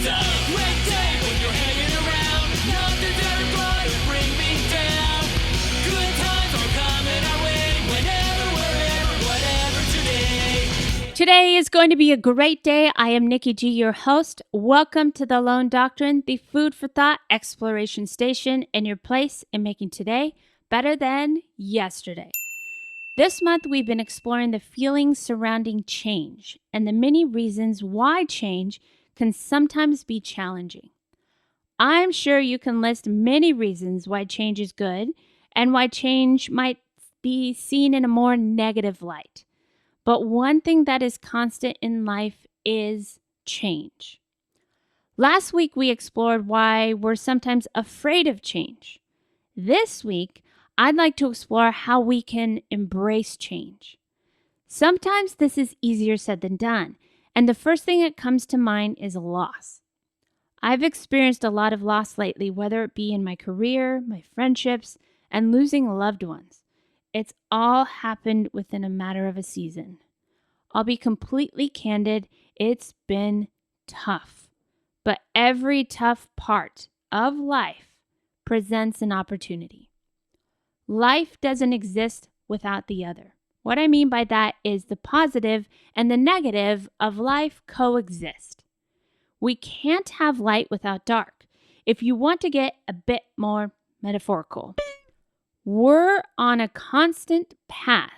Red tape when you're hanging around. Nothing's ever going to bring me down. Good times are coming our way. Whenever, wherever, whatever today. Today is going to be a great day. I am Nikki G, your host. Welcome to the Lone Doctrine, the food for thought exploration station, and your place in making today better than yesterday. This month, we've been exploring the feelings surrounding change and the many reasons why change can sometimes be challenging. I'm sure you can list many reasons why change is good and why change might be seen in a more negative light. But one thing that is constant in life is change. Last week, we explored why we're sometimes afraid of change. This week, I'd like to explore how we can embrace change. Sometimes this is easier said than done, and the first thing that comes to mind is loss. I've experienced a lot of loss lately, whether it be in my career, my friendships, and losing loved ones. It's all happened within a matter of a season. I'll be completely candid, it's been tough. But every tough part of life presents an opportunity. Life doesn't exist without the other. What I mean by that is the positive and the negative of life coexist. We can't have light without dark. If you want to get a bit more metaphorical, we're on a constant path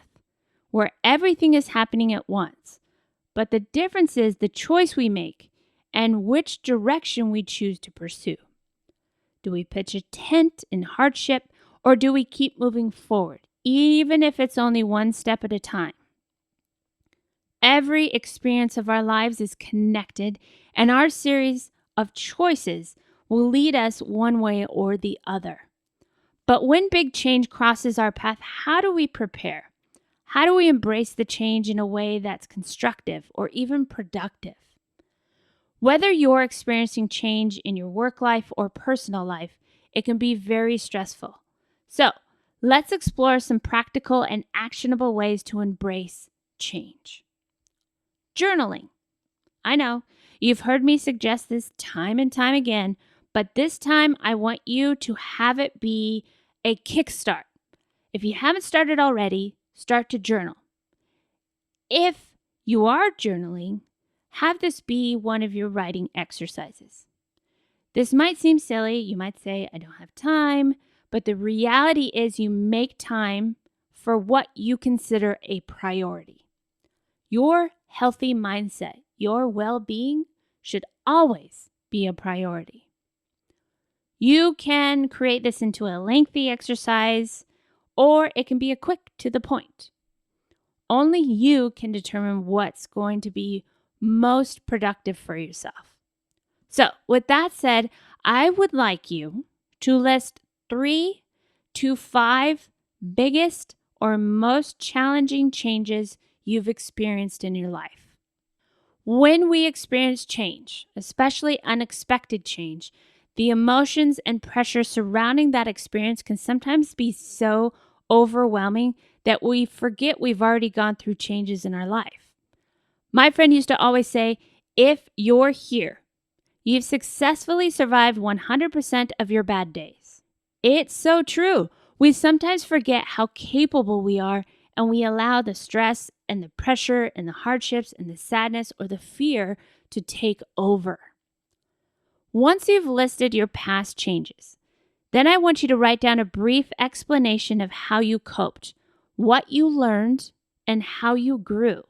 where everything is happening at once. But the difference is the choice we make and which direction we choose to pursue. Do we pitch a tent in hardship, or do we keep moving forward, even if it's only one step at a time? Every experience of our lives is connected, and our series of choices will lead us one way or the other. But when big change crosses our path, how do we prepare? How do we embrace the change in a way that's constructive or even productive? Whether you're experiencing change in your work life or personal life, it can be very stressful. So, let's explore some practical and actionable ways to embrace change. Journaling. I know, you've heard me suggest this time and time again, but this time I want you to have it be a kickstart. If you haven't started already, start to journal. If you are journaling, have this be one of your writing exercises. This might seem silly. You might say, I don't have time. But the reality is you make time for what you consider a priority. Your healthy mindset, your well-being should always be a priority. You can create this into a lengthy exercise, or it can be a quick to the point. Only you can determine what's going to be most productive for yourself. So, with that said, I would like you to list 3 to 5 biggest or most challenging changes you've experienced in your life. When we experience change, especially unexpected change, the emotions and pressure surrounding that experience can sometimes be so overwhelming that we forget we've already gone through changes in our life. My friend used to always say, if you're here, you've successfully survived 100% of your bad days. It's so true. We sometimes forget how capable we are, and we allow the stress and the pressure and the hardships and the sadness or the fear to take over. Once you've listed your past changes, then I want you to write down a brief explanation of how you coped, what you learned, and how you grew.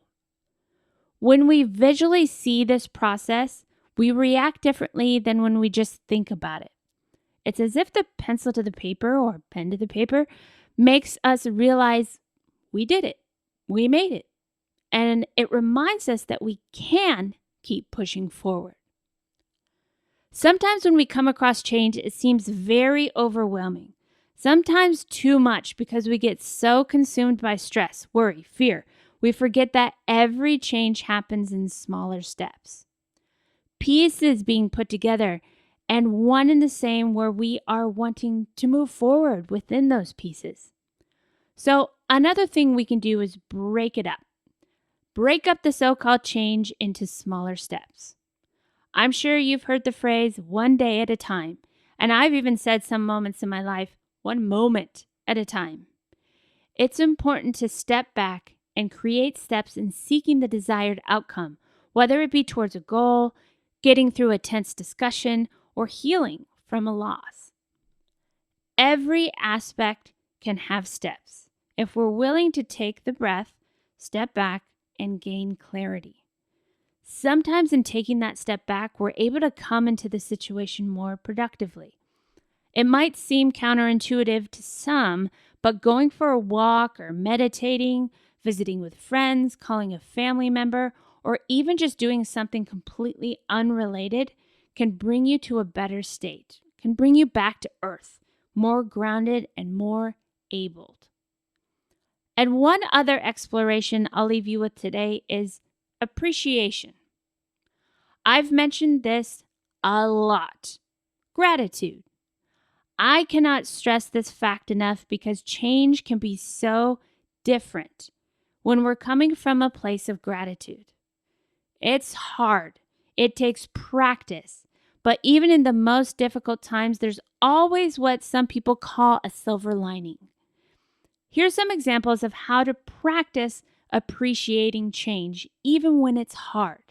When we visually see this process, we react differently than when we just think about it. It's as if the pencil to the paper or pen to the paper makes us realize we did it, we made it, and it reminds us that we can keep pushing forward. Sometimes when we come across change, it seems very overwhelming, sometimes too much because we get so consumed by stress, worry, fear. We forget that every change happens in smaller steps. Pieces being put together and one and the same where we are wanting to move forward within those pieces. So another thing we can do is break it up. Break up the so-called change into smaller steps. I'm sure you've heard the phrase one day at a time, and I've even said some moments in my life, one moment at a time. It's important to step back and create steps in seeking the desired outcome, whether it be towards a goal, getting through a tense discussion, or healing from a loss. Every aspect can have steps if we're willing to take the breath, step back, and gain clarity. Sometimes in taking that step back, we're able to come into the situation more productively. It might seem counterintuitive to some, but going for a walk or meditating, visiting with friends, calling a family member, or even just doing something completely unrelated can bring you to a better state, can bring you back to earth, more grounded and more abled. And one other exploration I'll leave you with today is appreciation. I've mentioned this a lot. Gratitude. I cannot stress this fact enough because change can be so different when we're coming from a place of gratitude. It's hard. It takes practice. But even in the most difficult times, there's always what some people call a silver lining. Here's some examples of how to practice appreciating change, even when it's hard.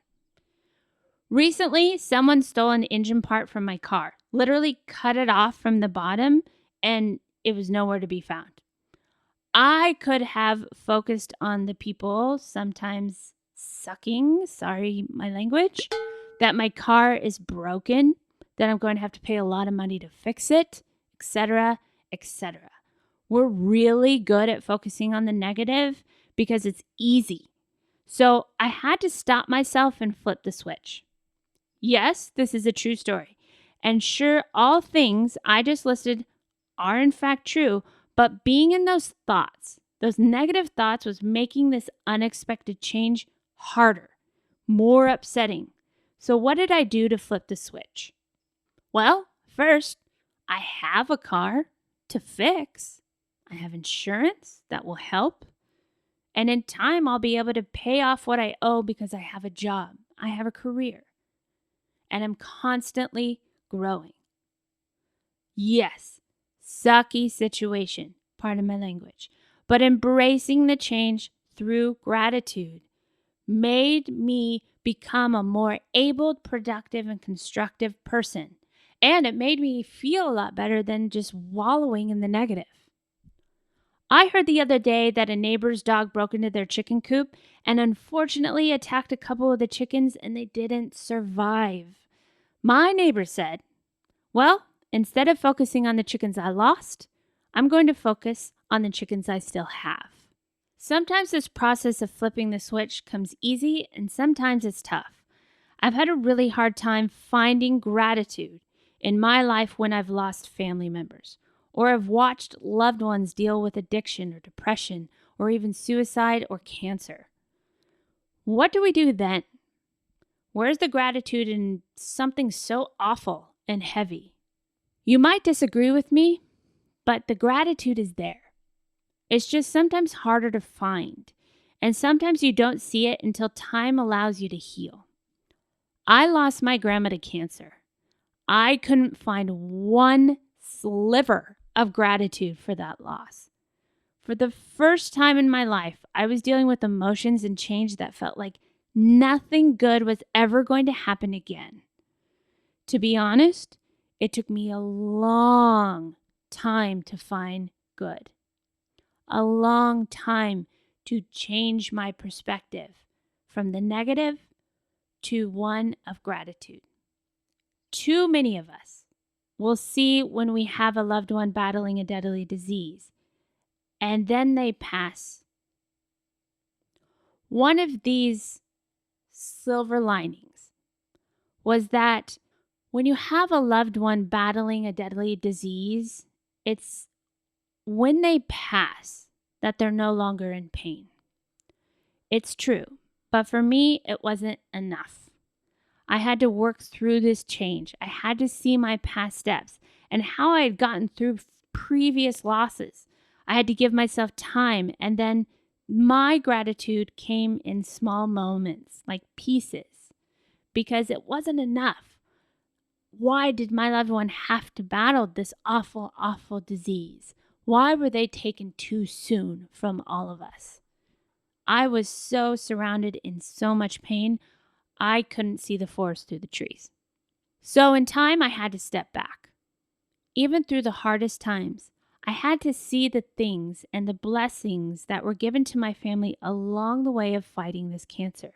Recently, someone stole an engine part from my car, literally cut it off from the bottom, and it was nowhere to be found. I could have focused on the people, sometimes sucking, sorry, my language, that my car is broken, that I'm going to have to pay a lot of money to fix it, etc., etc. We're really good at focusing on the negative because it's easy. So I had to stop myself and flip the switch. Yes, this is a true story. And sure, all things I just listed are in fact true, but being in those thoughts, those negative thoughts, was making this unexpected change harder, more upsetting. So what did I do to flip the switch? Well, first, I have a car to fix. I have insurance that will help. And in time, I'll be able to pay off what I owe because I have a job. I have a career. And I'm constantly growing. Yes, sucky situation, pardon my language, but embracing the change through gratitude made me become a more able, productive, and constructive person. And it made me feel a lot better than just wallowing in the negative. I heard the other day that a neighbor's dog broke into their chicken coop and unfortunately attacked a couple of the chickens and they didn't survive. My neighbor said, well, instead of focusing on the chickens I lost, I'm going to focus on the chickens I still have. Sometimes this process of flipping the switch comes easy and sometimes it's tough. I've had a really hard time finding gratitude in my life when I've lost family members or have watched loved ones deal with addiction or depression or even suicide or cancer. What do we do then? Where's the gratitude in something so awful and heavy? You might disagree with me, but the gratitude is there. It's just sometimes harder to find, and sometimes you don't see it until time allows you to heal. I lost my grandma to cancer. I couldn't find one sliver of gratitude for that loss. For the first time in my life, I was dealing with emotions and change that felt like nothing good was ever going to happen again. To be honest, it took me a long time to find good. A long time to change my perspective from the negative to one of gratitude. Too many of us will see when we have a loved one battling a deadly disease, and then they pass. One of these silver linings was that when you have a loved one battling a deadly disease, it's when they pass that they're no longer in pain. It's true, but for me, it wasn't enough. I had to work through this change. I had to see my past steps and how I had gotten through previous losses. I had to give myself time, and then my gratitude came in small moments, like pieces. because it wasn't enough. Why did my loved one have to battle this awful, awful disease? Why were they taken too soon from all of us? I was so surrounded in so much pain, I couldn't see the forest through the trees. So in time, I had to step back. Even through the hardest times, I had to see the things and the blessings that were given to my family along the way of fighting this cancer.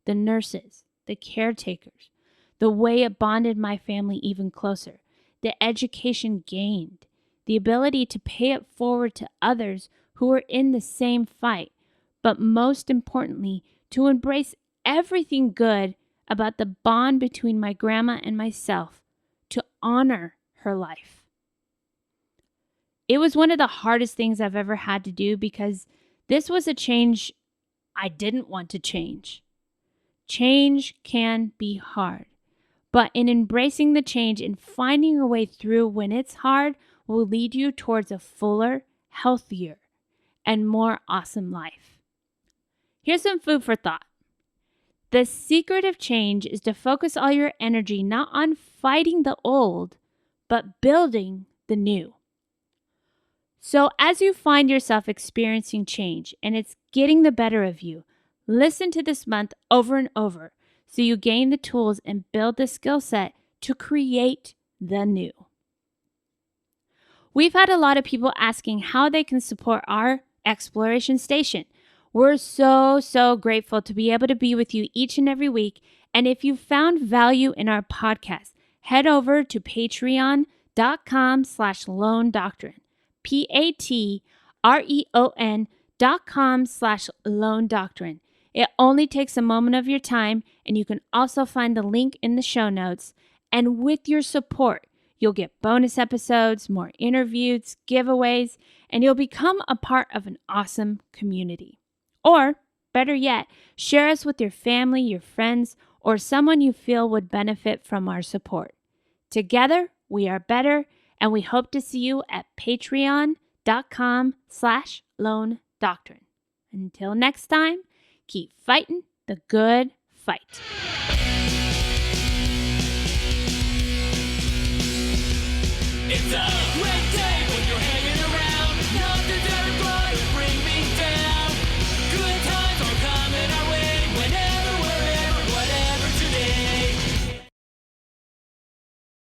The nurses, the caretakers, the way it bonded my family even closer, the education gained, the ability to pay it forward to others who were in the same fight, but most importantly, to embrace everything good about the bond between my grandma and myself, to honor her life. It was one of the hardest things I've ever had to do because this was a change I didn't want to change. Change can be hard, but in embracing the change and finding your way through when it's hard will lead you towards a fuller, healthier, and more awesome life. Here's some food for thought. The secret of change is to focus all your energy not on fighting the old, but building the new. So as you find yourself experiencing change and it's getting the better of you, listen to this month over and over so you gain the tools and build the skill set to create the new. We've had a lot of people asking how they can support our exploration station. We're so grateful to be able to be with you each and every week. And if you found value in our podcast, head over to patreon.com/Lone Doctrine. patreon.com/Lone Doctrine. It only takes a moment of your time, and you can also find the link in the show notes. And with your support, you'll get bonus episodes, more interviews, giveaways, and you'll become a part of an awesome community. Or, better yet, share us with your family, your friends, or someone you feel would benefit from our support. Together, we are better, and we hope to see you at patreon.com/Lone Doctrine. Until next time, keep fighting the good fight.